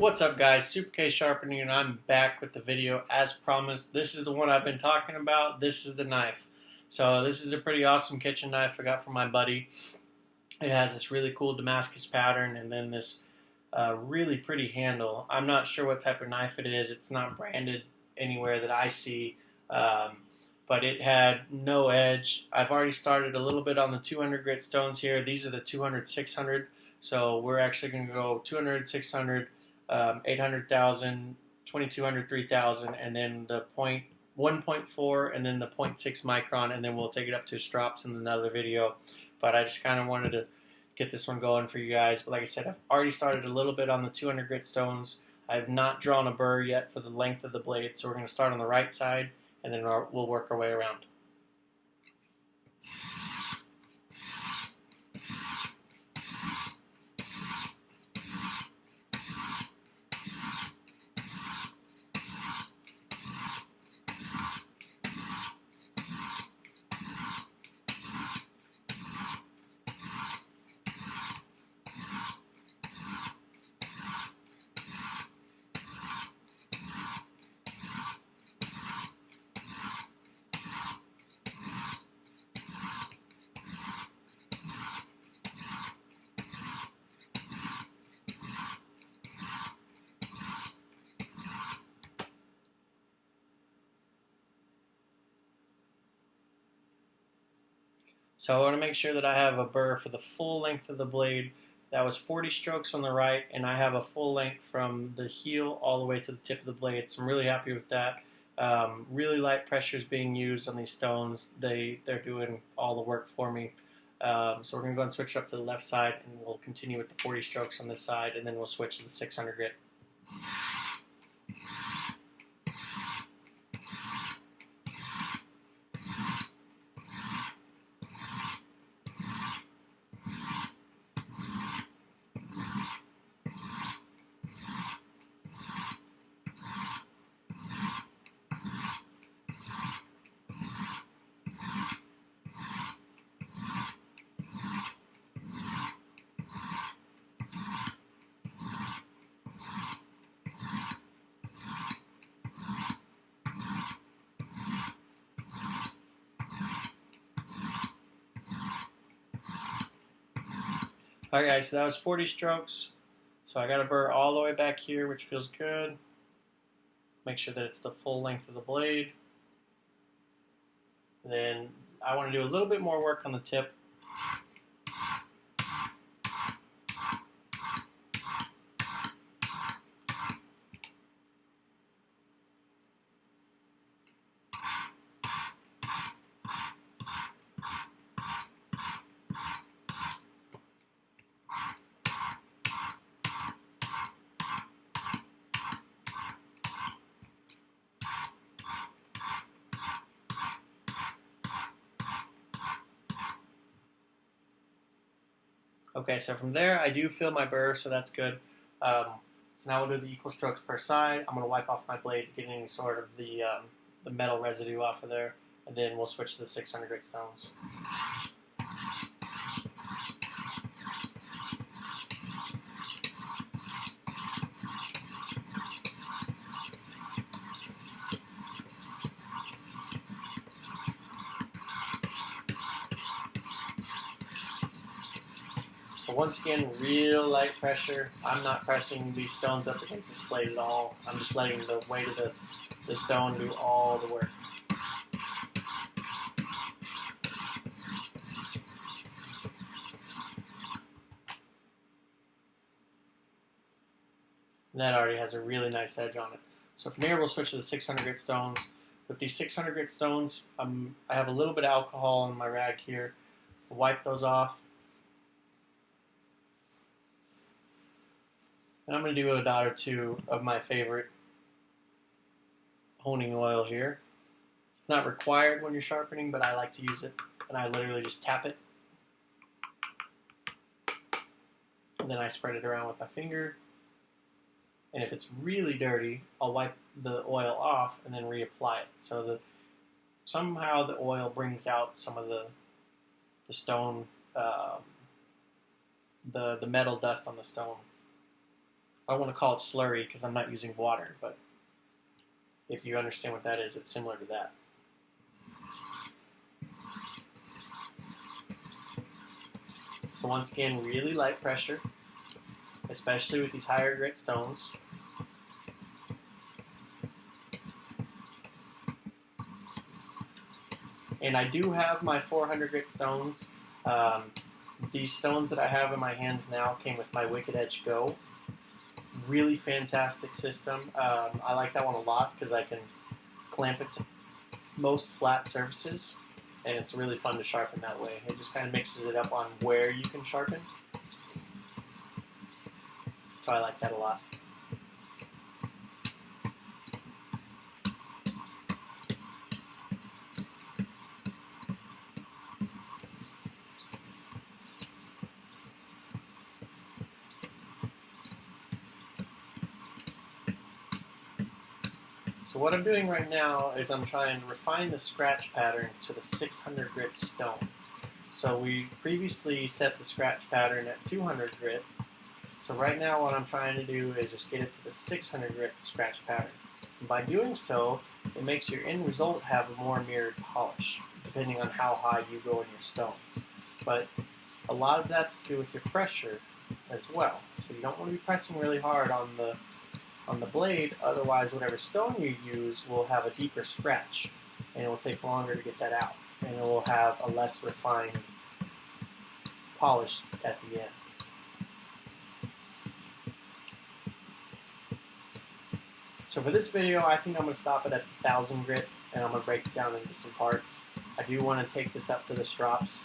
What's up guys, Super K Sharpening, and I'm back with the video as promised. This is the one I've been talking about. This is the knife. So this is a pretty awesome kitchen knife I got from my buddy. It has this really cool Damascus pattern and then this really pretty handle. I'm not sure what type of knife it is. It's not branded anywhere that I see, but it had no edge. I've already started a little bit on the 200 grit stones here. These are the 200, 600. So we're actually going to go 200, 600, 800,000, 2200, 3000, and then the 1.4 and then the 0.6 micron, and then we'll take it up to strops in another video. But I just kind of wanted to get this one going for you guys. But like I said, I've already started a little bit on the 200 grit stones. I have not drawn a burr yet for the length of the blade, so we're going to start on the right side, and then we'll work our way around. So I want to make sure that I have a burr for the full length of the blade. That was 40 strokes on the right, and I have a full length from the heel all the way to the tip of the blade. So I'm really happy with that. Really light pressure is being used on these stones. They're doing all the work for me. So we're going to go and switch up to the left side, and we'll continue with the 40 strokes on this side, and then we'll switch to the 600 grit. Alright guys, so that was 40 strokes. So I got a burr all the way back here, which feels good. Make sure that it's the full length of the blade. And then I want to do a little bit more work on the tip. Okay, so from there I do feel my burr, so that's good. So now we'll do the equal strokes per side. I'm going to wipe off my blade to get any sort of the metal residue off of there, and then we'll switch to the 600 grit stones. So once again, real light pressure. I'm not pressing these stones up against this blade at all. I'm just letting the weight of the stone do all the work. And that already has a really nice edge on it. So from here, we'll switch to the 600 grit stones. With these 600 grit stones, I have a little bit of alcohol on my rag here. I'll wipe those off. And I'm going to do a dot or two of my favorite honing oil here. It's not required when you're sharpening, but I like to use it. And I literally just tap it. And then I spread it around with my finger. And if it's really dirty, I'll wipe the oil off and then reapply it. So somehow the oil brings out some of the stone, the metal dust on the stone. I don't want to call it slurry because I'm not using water, but if you understand what that is, it's similar to that. So once again, really light pressure, especially with these higher grit stones. And I do have my 400 grit stones. These stones that I have in my hands now came with my Wicked Edge Go. Really fantastic system. I like that one a lot because I can clamp it to most flat surfaces, and it's really fun to sharpen that way. It just kind of mixes it up on where you can sharpen. So I like that a lot. So what I'm doing right now is I'm trying to refine the scratch pattern to the 600 grit stone. So we previously set the scratch pattern at 200 grit. So right now what I'm trying to do is just get it to the 600 grit scratch pattern. And by doing so, it makes your end result have a more mirrored polish, depending on how high you go in your stones. But a lot of that's to do with your pressure as well. So you don't want to be pressing really hard on the blade, otherwise whatever stone you use will have a deeper scratch, and it will take longer to get that out, and it will have a less refined polish at the end. So for this video, I think I'm going to stop it at 1000 grit, and I'm going to break it down into some parts. I do want to take this up to the strops.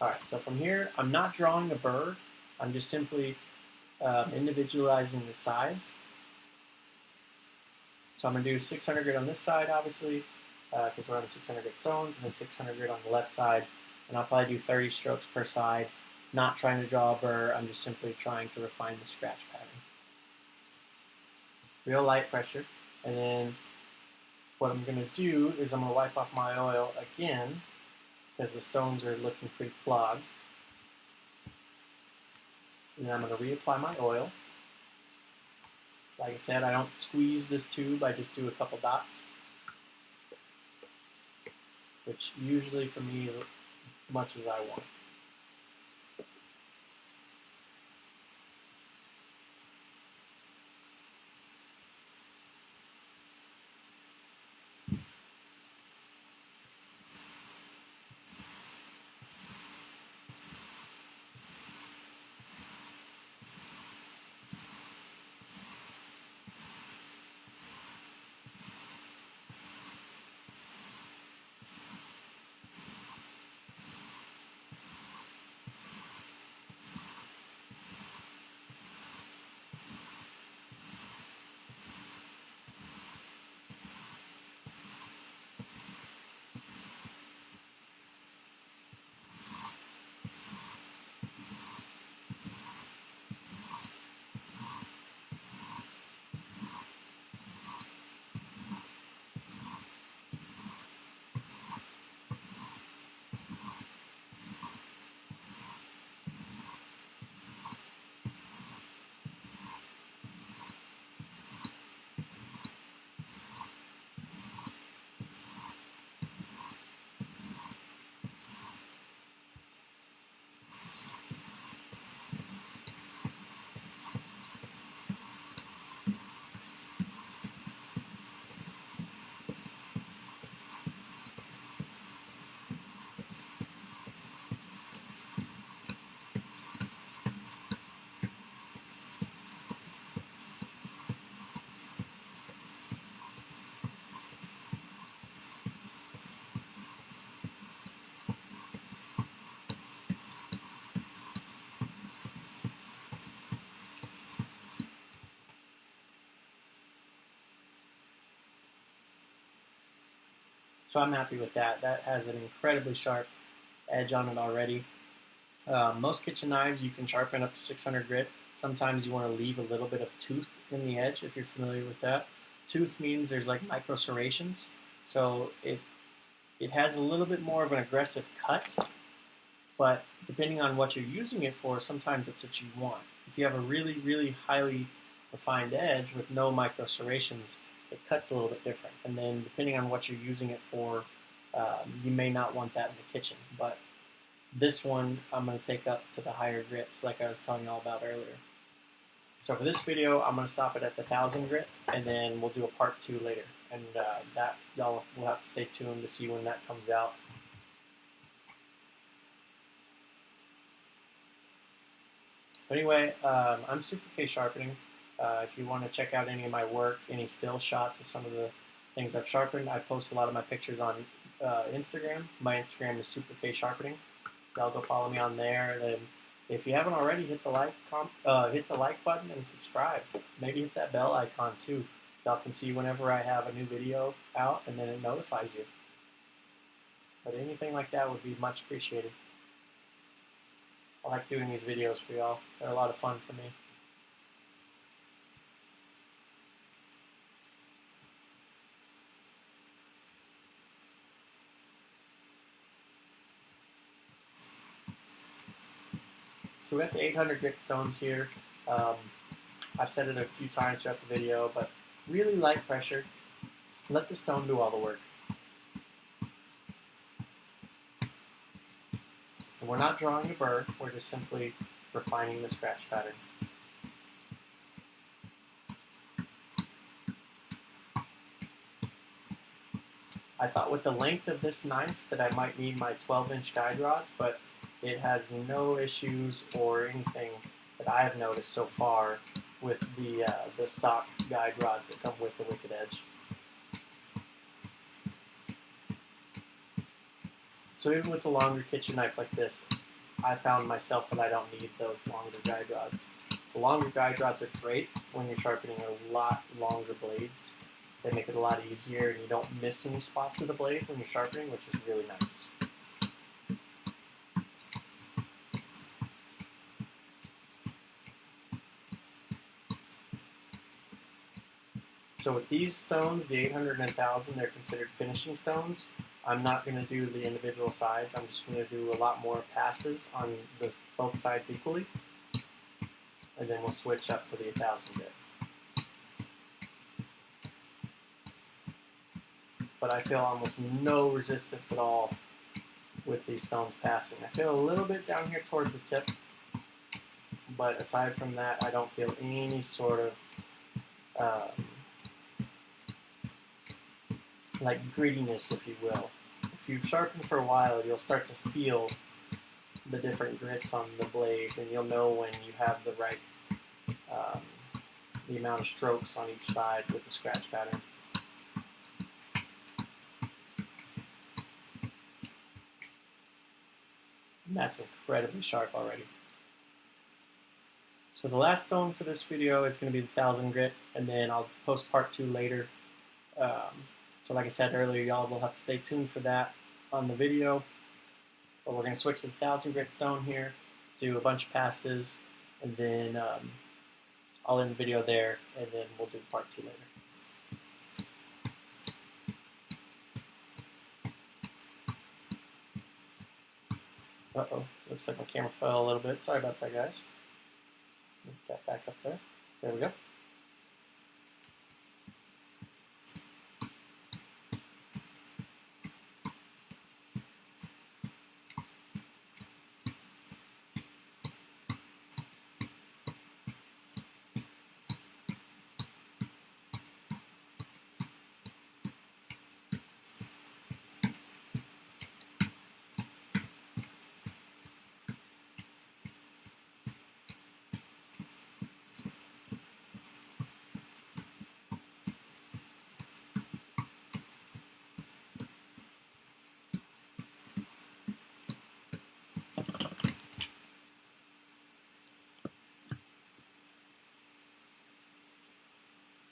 Alright, so from here, I'm not drawing a burr. I'm just simply individualizing the sides. So I'm going to do 600 grit on this side, obviously, because we're on 600 grit stones, and then 600 grit on the left side. And I'll probably do 30 strokes per side. Not trying to draw a burr, I'm just simply trying to refine the scratch pattern. Real light pressure. And then what I'm going to do is I'm going to wipe off my oil again, because the stones are looking pretty clogged. And then I'm going to reapply my oil. Like I said, I don't squeeze this tube, I just do a couple dots. Which usually for me is as much as I want. So I'm happy with that. That has an incredibly sharp edge on it already. Most kitchen knives you can sharpen up to 600 grit. Sometimes you want to leave a little bit of tooth in the edge if you're familiar with that. Tooth means there's like micro serrations. So it has a little bit more of an aggressive cut, but depending on what you're using it for, sometimes it's what you want. If you have a really, really highly refined edge with no micro serrations, it cuts a little bit different. And then depending on what you're using it for, you may not want that in the kitchen. But this one I'm going to take up to the higher grits like I was telling you all about earlier. So for this video, I'm going to stop it at the 1000 grit, and then we'll do a part 2 later. And that y'all will have to stay tuned to see when that comes out. But anyway, I'm Super K Sharpening. If you want to check out any of my work, any still shots of some of the things I've sharpened, I post a lot of my pictures on Instagram. My Instagram is Super K Sharpening. Y'all go follow me on there. Then, if you haven't already, hit the like button and subscribe. Maybe hit that bell icon too. Y'all can see whenever I have a new video out, and then it notifies you. But anything like that would be much appreciated. I like doing these videos for y'all. They're a lot of fun for me. So we got the 800 grit stones here. I've said it a few times throughout the video, but really light pressure. Let the stone do all the work. And we're not drawing a burr, we're just simply refining the scratch pattern. I thought with the length of this knife that I might need my 12-inch guide rods, but it has no issues or anything that I have noticed so far with the stock guide rods that come with the Wicked Edge. So even with a longer kitchen knife like this, I found myself that I don't need those longer guide rods. The longer guide rods are great when you're sharpening a lot longer blades. They make it a lot easier and you don't miss any spots of the blade when you're sharpening, which is really nice. So with these stones, the 800 and 1000, they're considered finishing stones. I'm not going to do the individual sides. I'm just going to do a lot more passes on both sides equally. And then we'll switch up to the 1000 grit. But I feel almost no resistance at all with these stones passing. I feel a little bit down here towards the tip, but aside from that, I don't feel any sort of like grittiness, if you will. If you've sharpened for a while, you'll start to feel the different grits on the blade, and you'll know when you have the right, the amount of strokes on each side with the scratch pattern. And that's incredibly sharp already. So the last stone for this video is going to be the 1000 grit, and then I'll post part 2 later. So like I said earlier, y'all will have to stay tuned for that on the video. But we're going to switch to the 1000 grit stone here, do a bunch of passes, and then I'll end the video there, and then we'll do part 2 later. Uh-oh, looks like my camera fell a little bit. Sorry about that, guys. Get that back up there. There we go.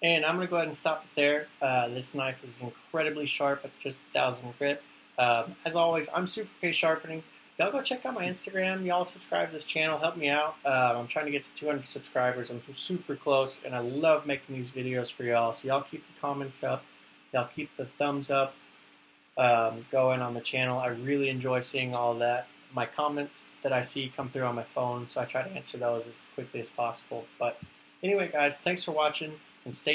And I'm going to go ahead and stop it there. This knife is incredibly sharp at just 1000 grit. As always, I'm Super K Sharpening. Y'all go check out my Instagram. Y'all subscribe to this channel. Help me out. I'm trying to get to 200 subscribers. I'm super close, and I love making these videos for y'all. So y'all keep the comments up. Y'all keep the thumbs up going on the channel. I really enjoy seeing all that. My comments that I see come through on my phone, so I try to answer those as quickly as possible. But anyway, guys, thanks for watching, and stay